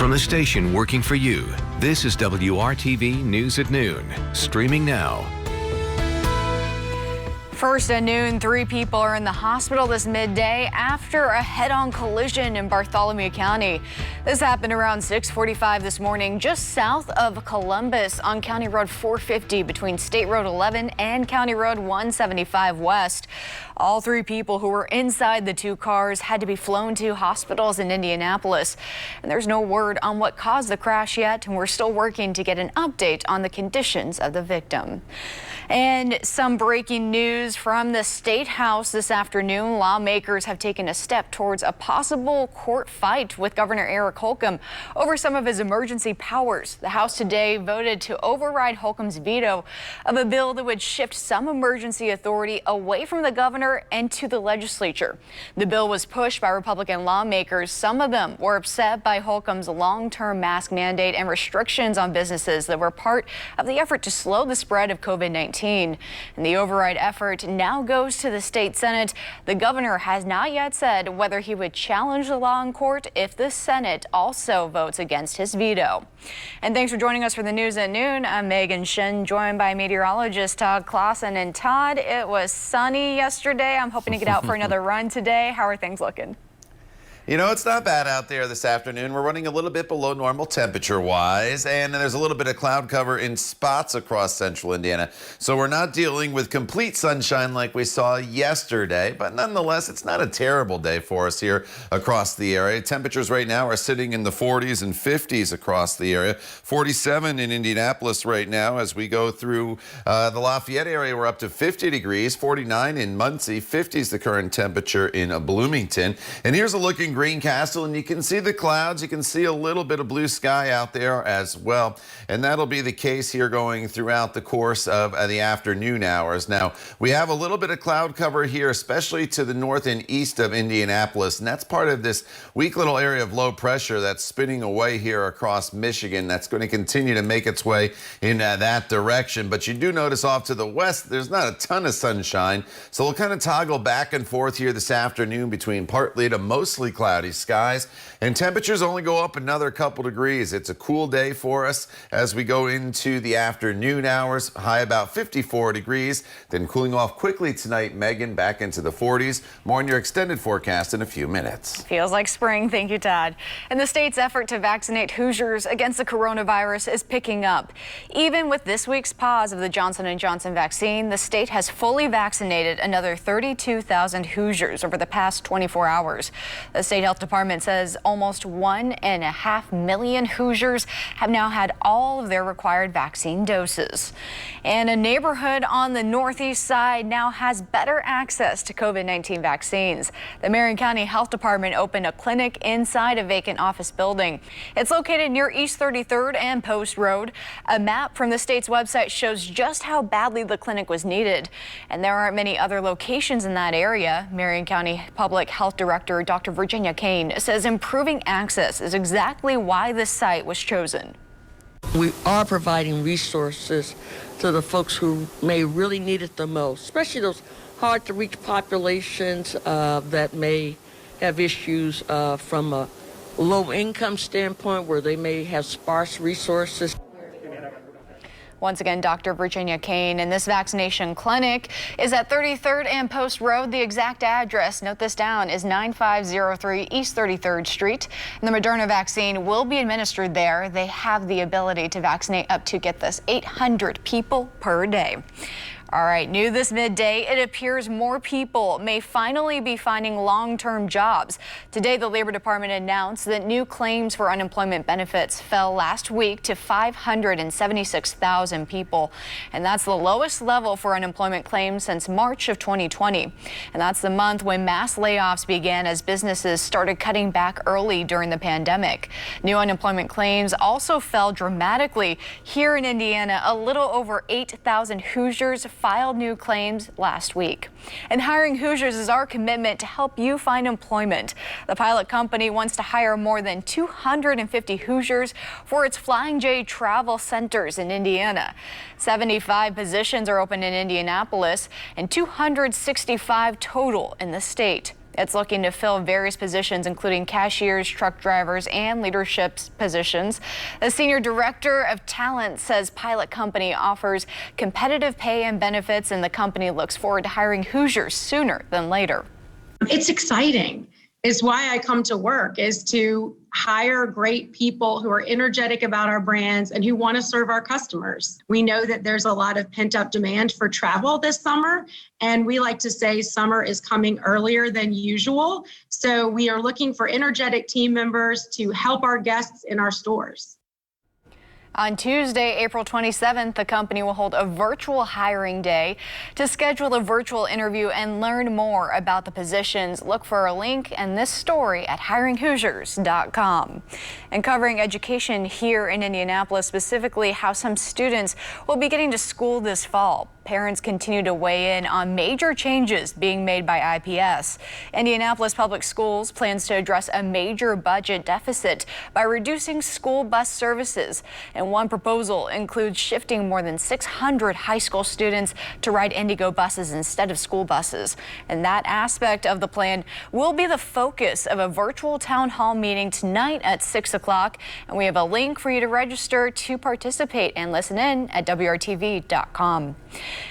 From the station working for you, this is WRTV News at Noon, streaming now. First at noon, 3 people are in the hospital this midday after a head-on collision in Bartholomew County. This happened around 6:45 this morning, just south of Columbus on County Road 450 between State Road 11 and County Road 175 West. All 3 people who were inside the 2 cars had to be flown to hospitals in Indianapolis. And there's no word on what caused the crash yet, and we're still working to get an update on the conditions of the victim. And some breaking news from the State House this afternoon. Lawmakers have taken a step towards a possible court fight with Governor Eric Holcomb over some of his emergency powers. The House today voted to override Holcomb's veto of a bill that would shift some emergency authority away from the governor and to the legislature. The bill was pushed by Republican lawmakers. Some of them were upset by Holcomb's long-term mask mandate and restrictions on businesses that were part of the effort to slow the spread of COVID-19. And the override effort now goes to the state Senate. The governor has not yet said whether he would challenge the law in court if the Senate also votes against his veto. And thanks for joining us for the news at noon. I'm Megan Shin, joined by meteorologist Todd Clausen. And Todd, it was sunny yesterday. I'm hoping to get out for another run today. How are things looking? You know, it's not bad out there this afternoon. We're running a little bit below normal temperature-wise, and there's a little bit of cloud cover in spots across central Indiana. So we're not dealing with complete sunshine like we saw yesterday, but nonetheless, it's not a terrible day for us here across the area. Temperatures right now are sitting in the 40s and 50s across the area. 47 in Indianapolis right now. As we go through the Lafayette area, we're up to 50 degrees, 49 in Muncie, 50 is the current temperature in Bloomington. And here's a look in Greencastle, and you can see the clouds. You can see a little bit of blue sky out there as well. And that'll be the case here going throughout the course of the afternoon hours. Now, we have a little bit of cloud cover here, especially to the north and east of Indianapolis. And that's part of this weak little area of low pressure that's spinning away here across Michigan. That's going to continue to make its way in that direction. But you do notice off to the west, there's not a ton of sunshine. So we'll kind of toggle back and forth here this afternoon between partly to mostly cloudy skies, and temperatures only go up another couple degrees. It's a cool day for us as we go into the afternoon hours. High about 54 degrees, then cooling off quickly tonight, Megan, back into the 40s. More on your extended forecast in a few minutes. Feels like spring. Thank you, Todd. And the state's effort to vaccinate Hoosiers against the coronavirus is picking up. Even with this week's pause of the Johnson & Johnson vaccine, the state has fully vaccinated another 32,000 Hoosiers over the past 24 hours. The State Health Department says almost 1.5 million Hoosiers have now had all of their required vaccine doses. And a neighborhood on the northeast side now has better access to COVID-19 vaccines. The Marion County Health Department opened a clinic inside a vacant office building. It's located near East 33rd and Post Road. A map from the state's website shows just how badly the clinic was needed. And there aren't many other locations in that area. Marion County Public Health Director Dr. Virginia Kane says improving access is exactly why this site was chosen. We are providing resources to the folks who may really need it the most, especially those hard to reach populations that may have issues from a low income standpoint where they may have sparse resources. Once again, Dr. Virginia Kane, and this vaccination clinic is at 33rd and Post Road. The exact address, note this down, is 9503 East 33rd Street. And the Moderna vaccine will be administered there. They have the ability to vaccinate up to, get this, 800 people per day. All right, new this midday, it appears more people may finally be finding long-term jobs. Today, the Labor Department announced that new claims for unemployment benefits fell last week to 576,000 people. And that's the lowest level for unemployment claims since March of 2020. And that's the month when mass layoffs began as businesses started cutting back early during the pandemic. New unemployment claims also fell dramatically. Here in Indiana, a little over 8,000 Hoosiers filed new claims last week. And hiring Hoosiers is our commitment to help you find employment. The pilot company wants to hire more than 250 Hoosiers for its Flying J travel centers in Indiana. 75 positions are open in Indianapolis and 265 total in the state. It's looking to fill various positions, including cashiers, truck drivers, and leadership positions. The senior director of talent says Pilot Company offers competitive pay and benefits, and the company looks forward to hiring Hoosiers sooner than later. It's exciting. It's why I come to work, is to hire great people who are energetic about our brands and who want to serve our customers. We know that there's a lot of pent-up demand for travel this summer, and we like to say summer is coming earlier than usual. So we are looking for energetic team members to help our guests in our stores. On Tuesday, April 27th, the company will hold a virtual hiring day. To schedule a virtual interview and learn more about the positions, look for a link in this story at hiringhoosiers.com. And covering education here in Indianapolis, specifically how some students will be getting to school this fall. Parents continue to weigh in on major changes being made by IPS. Indianapolis Public Schools plans to address a major budget deficit by reducing school bus services. And one proposal includes shifting more than 600 high school students to ride Indigo buses instead of school buses. And that aspect of the plan will be the focus of a virtual town hall meeting tonight at 6 o'clock. And we have a link for you to register to participate and listen in at WRTV.com.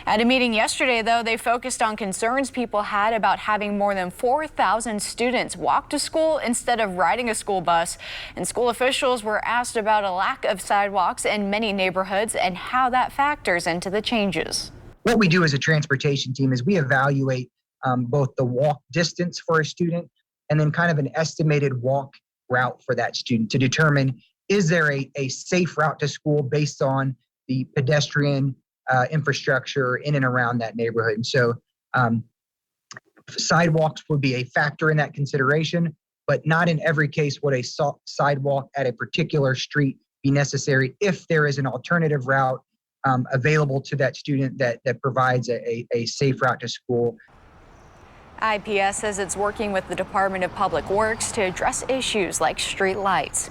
At a meeting yesterday, though, they focused on concerns people had about having more than 4,000 students walk to school instead of riding a school bus. And school officials were asked about a lack of sidewalks in many neighborhoods and how that factors into the changes. What we do as a transportation team is we evaluate both the walk distance for a student and then kind of an estimated walk route for that student to determine, is there a safe route to school based on the pedestrian infrastructure in and around that neighborhood. And so sidewalks would be a factor in that consideration, but not in every case would a sidewalk at a particular street be necessary if there is an alternative route available to that student that provides a safe route to school. IPS says it's working with the Department of Public Works to address issues like street lights.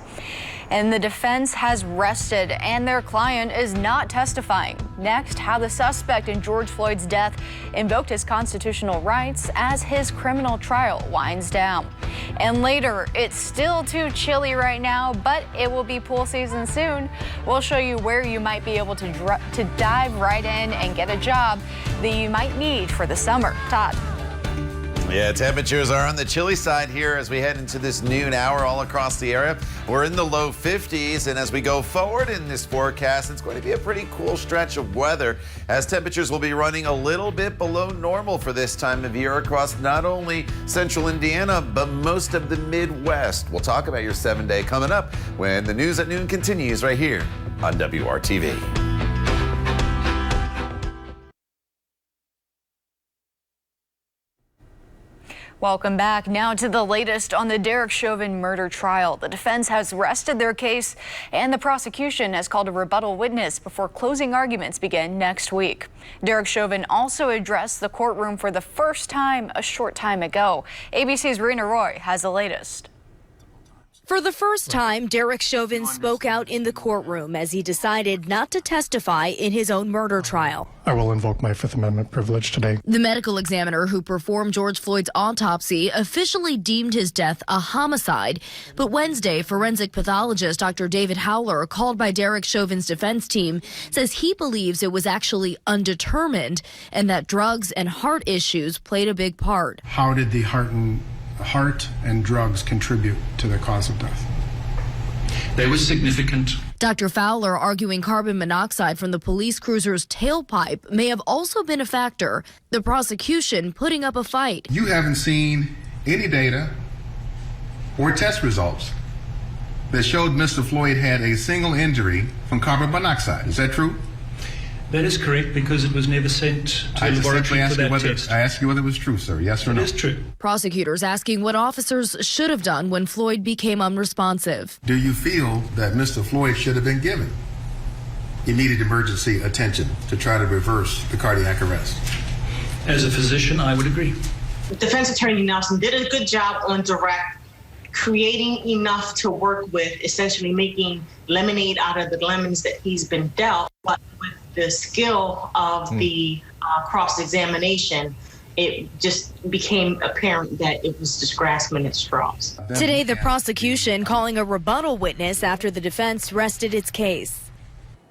And the defense has rested and their client is not testifying. Next, how the suspect in George Floyd's death invoked his constitutional rights as his criminal trial winds down. And later, it's still too chilly right now, but it will be pool season soon. We'll show you where you might be able to dive right in and get a job that you might need for the summer. Todd. Yeah, temperatures are on the chilly side here as we head into this noon hour all across the area. We're in the low 50s, and as we go forward in this forecast, it's going to be a pretty cool stretch of weather as temperatures will be running a little bit below normal for this time of year across not only central Indiana, but most of the Midwest. We'll talk about your 7-day coming up when the news at noon continues right here on WRTV. Welcome back. Now to the latest on the Derek Chauvin murder trial. The defense has rested their case and the prosecution has called a rebuttal witness before closing arguments begin next week. Derek Chauvin also addressed the courtroom for the first time a short time ago. ABC's Rena Roy has the latest. For the first time, Derek Chauvin spoke out in the courtroom as he decided not to testify in his own murder trial. I will invoke my Fifth Amendment privilege today. The medical examiner who performed George Floyd's autopsy officially deemed his death a homicide. But Wednesday, forensic pathologist Dr. David Howler, called by Derek Chauvin's defense team, says he believes it was actually undetermined and that drugs and heart issues played a big part. How did the heart and drugs contribute to the cause of death? They were significant. Dr. Fowler arguing carbon monoxide from the police cruiser's tailpipe may have also been a factor, the prosecution putting up a fight. You haven't seen any data or test results that showed Mr. Floyd had a single injury from carbon monoxide. Is that true? That is correct, because it was never sent to a laboratory for that test. I asked you whether it was true, sir. Yes or no? It is true. Prosecutors asking what officers should have done when Floyd became unresponsive. Do you feel that Mr. Floyd should have been given immediate emergency attention to try to reverse the cardiac arrest? As a physician, I would agree. Defense Attorney Nelson did a good job on direct, creating enough to work with, essentially making lemonade out of the lemons that he's been dealt, but with the skill of the cross-examination, it just became apparent that it was just grasping at straws. Today, the prosecution calling a rebuttal witness after the defense rested its case.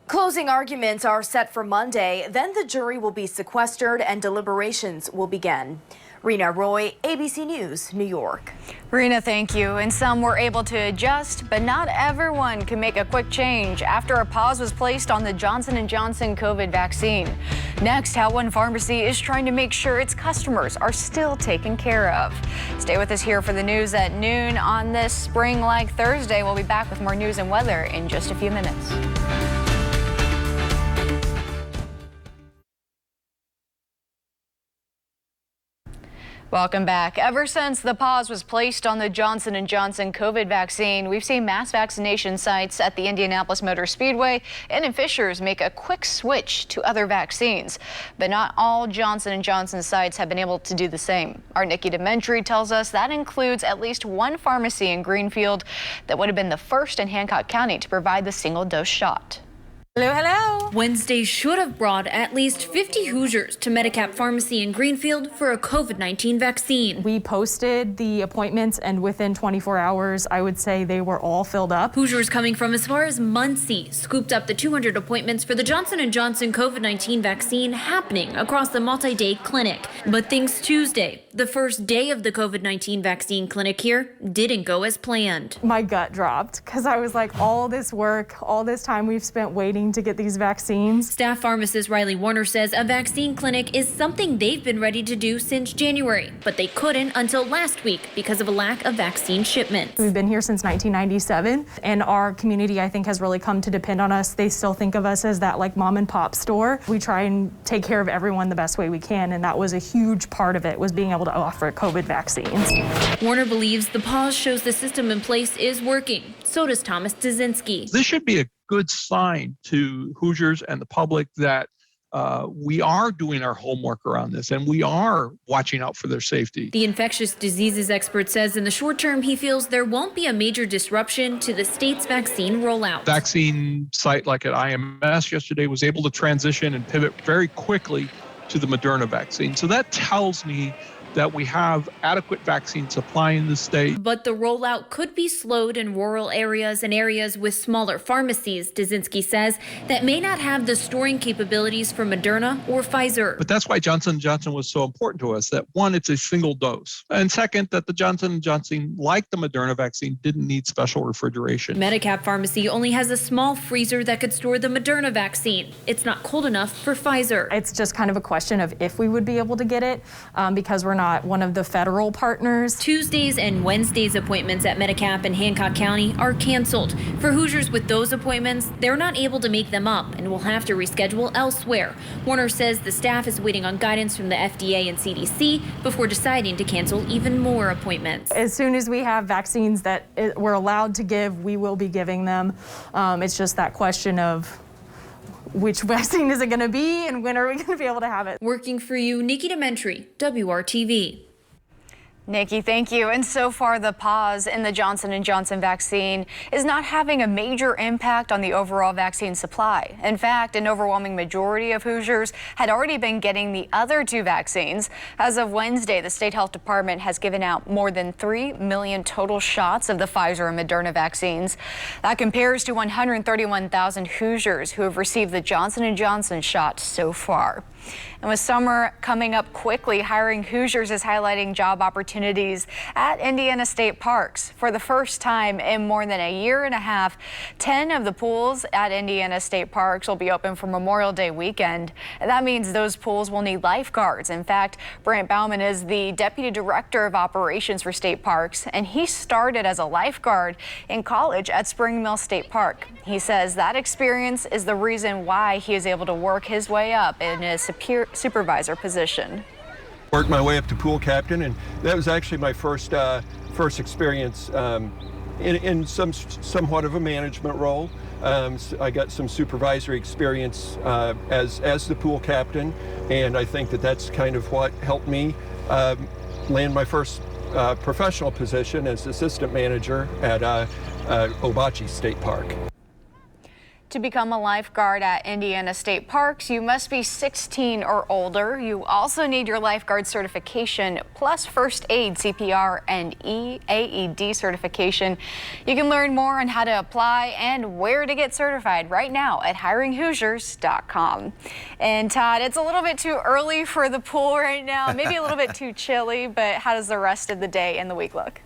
Closing arguments are set for Monday. Then the jury will be sequestered and deliberations will begin. Rena Roy, ABC News, New York. Rena, thank you. And some were able to adjust, but not everyone can make a quick change after a pause was placed on the Johnson & Johnson COVID vaccine. Next, how one pharmacy is trying to make sure its customers are still taken care of. Stay with us here for the news at noon on this spring-like Thursday. We'll be back with more news and weather in just a few minutes. Welcome back. Ever since the pause was placed on the Johnson & Johnson COVID vaccine, we've seen mass vaccination sites at the Indianapolis Motor Speedway and in Fishers make a quick switch to other vaccines. But not all Johnson & Johnson sites have been able to do the same. Our Nikki Dementri tells us that includes at least one pharmacy in Greenfield that would have been the first in Hancock County to provide the single-dose shot. Hello, hello. Wednesday should have brought at least 50 Hoosiers to Medicap Pharmacy in Greenfield for a COVID-19 vaccine. We posted the appointments, and within 24 hours, I would say they were all filled up. Hoosiers coming from as far as Muncie scooped up the 200 appointments for the Johnson & Johnson COVID-19 vaccine happening across the multi-day clinic. But things Tuesday, the first day of the COVID-19 vaccine clinic here, didn't go as planned. My gut dropped because I was like, all this work, all this time we've spent waiting to get these vaccines. Staff pharmacist Riley Warner says a vaccine clinic is something they've been ready to do since January, but they couldn't until last week because of a lack of vaccine shipments. We've been here since 1997, and our community, I think, has really come to depend on us. They still think of us as that like mom and pop store. We try and take care of everyone the best way we can, and that was a huge part of it, was being able to offer COVID vaccines. Warner believes the pause shows the system in place is working. So does Thomas Dzinski. This should be a good sign to Hoosiers and the public that we are doing our homework around this and we are watching out for their safety. The infectious diseases expert says in the short term, he feels there won't be a major disruption to the state's vaccine rollout. Vaccine site like at IMS yesterday was able to transition and pivot very quickly to the Moderna vaccine. So that tells me that we have adequate vaccine supply in the state. But the rollout could be slowed in rural areas and areas with smaller pharmacies, Dzinski says, that may not have the storing capabilities for Moderna or Pfizer. But that's why Johnson & Johnson was so important to us, that one, it's a single dose. And second, that the Johnson & Johnson, like the Moderna vaccine, didn't need special refrigeration. Medicap Pharmacy only has a small freezer that could store the Moderna vaccine. It's not cold enough for Pfizer. It's just kind of a question of if we would be able to get it because we're not one of the federal partners. Tuesdays and Wednesdays appointments at Medicap in Hancock County are canceled. For Hoosiers with those appointments, they're not able to make them up and will have to reschedule elsewhere. Warner says the staff is waiting on guidance from the FDA and CDC before deciding to cancel even more appointments. As soon as we have vaccines that we're allowed to give, we will be giving them. It's just that question of which vaccine is it going to be and when are we going to be able to have it? Working for you, Nikki Dementri, WRTV. Nikki, thank you. And so far, the pause in the Johnson & Johnson vaccine is not having a major impact on the overall vaccine supply. In fact, an overwhelming majority of Hoosiers had already been getting the other two vaccines. As of Wednesday, the state health department has given out more than 3 million total shots of the Pfizer and Moderna vaccines. That compares to 131,000 Hoosiers who have received the Johnson & Johnson shot so far. And with summer coming up quickly, hiring Hoosiers is highlighting job opportunities at Indiana State Parks. For the first time in more than a year and a half, 10 of the pools at Indiana State Parks will be open for Memorial Day weekend. And that means those pools will need lifeguards. In fact, Brant Bauman is the Deputy Director of Operations for State Parks, and he started as a lifeguard in college at Spring Mill State Park. He says that experience is the reason why he is able to work his way up in a supervisor position. Worked my way up to pool captain, and that was actually my first experience in somewhat of a management role. So I got some supervisory experience as the pool captain, and I think that that's kind of what helped me land my first professional position as assistant manager at Obachi State Park. To become a lifeguard at Indiana state parks, you must be 16 or older. You also need your lifeguard certification plus first aid, CPR, and AED certification. You can learn more on how to apply and where to get certified right now at hiringhoosiers.com. And Todd, it's a little bit too early for the pool right now, maybe a little bit too chilly, but how does the rest of the day and the week look?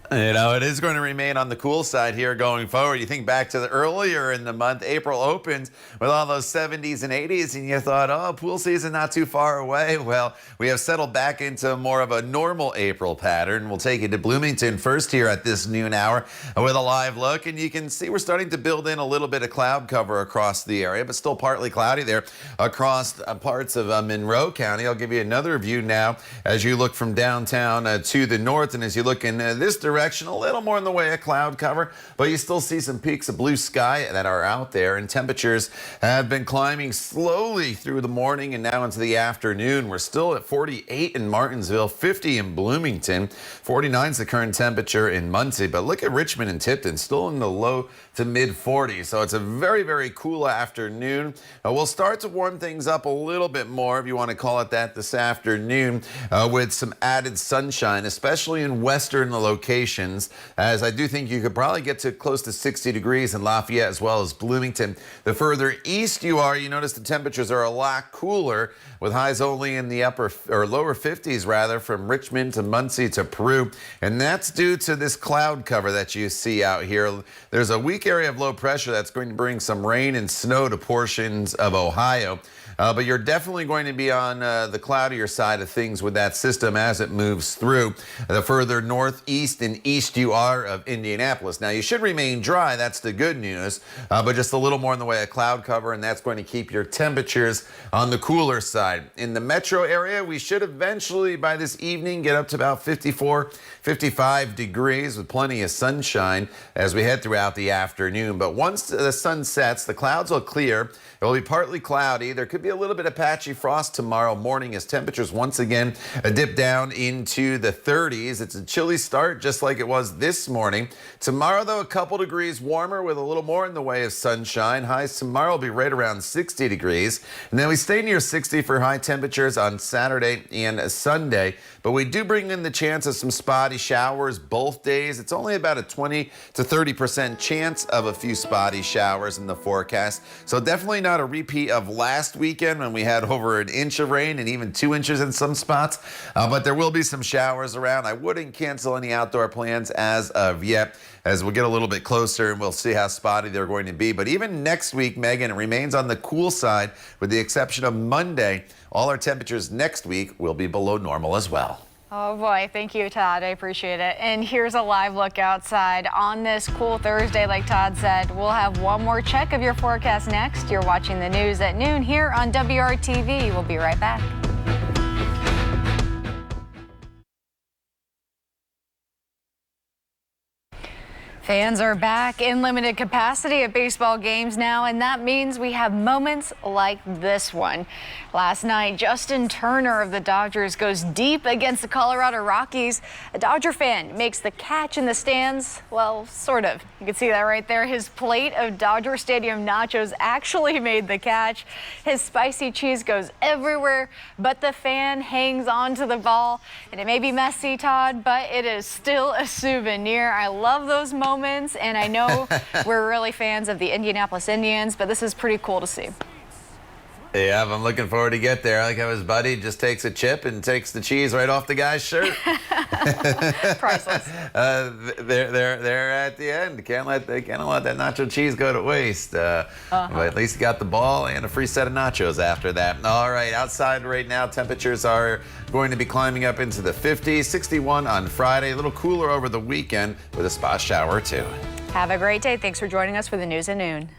You know, it is going to remain on the cool side here going forward. You think back to the earlier in the month, April opens with all those 70s and 80s, and you thought, oh, pool season not too far away. Well, we have settled back into more of a normal April pattern. We'll take you to Bloomington first here at this noon hour with a live look, and you can see we're starting to build in a little bit of cloud cover across the area, but still partly cloudy there across parts of Monroe County. I'll give you another view now as you look from downtown to the north, and as you look in this direction, a little more in the way of cloud cover, but you still see some peaks of blue sky that are out there, and temperatures have been climbing slowly through the morning and now into the afternoon. We're still at 48 in Martinsville, 50 in Bloomington, 49 is the current temperature in Muncie, but look at Richmond and Tipton, still in the low to mid 40s, so it's a very, very cool afternoon. We'll start to warm things up a little bit more, if you want to call it that, this afternoon with some added sunshine, especially in western locations, as I do think you could probably get to close to 60 degrees in Lafayette as well as Bloomington. The further east you are, you notice the temperatures are a lot cooler, with highs only in the upper or lower 50s rather, from Richmond to Muncie to Peru, and that's due to this cloud cover that you see out here. There's a weak area of low pressure that's going to bring some rain and snow to portions of Ohio. But you're definitely going to be on the cloudier side of things with that system as it moves through. The further northeast and east you are of Indianapolis. Now, you should remain dry. That's the good news. But just a little more in the way of cloud cover, and that's going to keep your temperatures on the cooler side. In the metro area, we should eventually, by this evening, get up to about 54, 55 degrees with plenty of sunshine as we head throughout the afternoon. But once the sun sets, the clouds will clear. It will be partly cloudy. There could be a little bit of patchy frost tomorrow morning as temperatures once again dip down into the 30s. It's a chilly start just like it was this morning. Tomorrow, though, a couple degrees warmer with a little more in the way of sunshine. Highs tomorrow will be right around 60 degrees. And then we stay near 60 for high temperatures on Saturday and Sunday. But we do bring in the chance of some spotty showers both days. It's only about a 20 to 30% chance of a few spotty showers in the forecast. So definitely not a repeat of last weekend when we had over an inch of rain and even 2 inches in some spots. But there will be some showers around. I wouldn't cancel any outdoor plans as of yet, as we'll get a little bit closer and we'll see how spotty they're going to be. But even next week, Megan, it remains on the cool side with the exception of Monday. All our temperatures next week will be below normal as well. Oh boy, thank you, Todd. I appreciate it. And here's a live look outside on this cool Thursday. Like Todd said, we'll have one more check of your forecast next. You're watching the news at noon here on WRTV. We'll be right back. Fans are back in limited capacity at baseball games now, and that means we have moments like this one. Last night, Justin Turner of the Dodgers goes deep against the Colorado Rockies. A Dodger fan makes the catch in the stands. Well, sort of. You can see that right there. His plate of Dodger Stadium nachos actually made the catch. His spicy cheese goes everywhere, but the fan hangs on to the ball. And it may be messy, Todd, but it is still a souvenir. I love those moments, and I know we're really fans of the Indianapolis Indians, but this is pretty cool to see. Yeah, I'm looking forward to get there. I like how his buddy just takes a chip and takes the cheese right off the guy's shirt. Priceless. They're at the end. They can't let that nacho cheese go to waste. But at least he got the ball and a free set of nachos after that. All right, outside right now, temperatures are going to be climbing up into the 50s, 61 on Friday. A little cooler over the weekend with a spot shower or two. Have a great day. Thanks for joining us for the news at noon.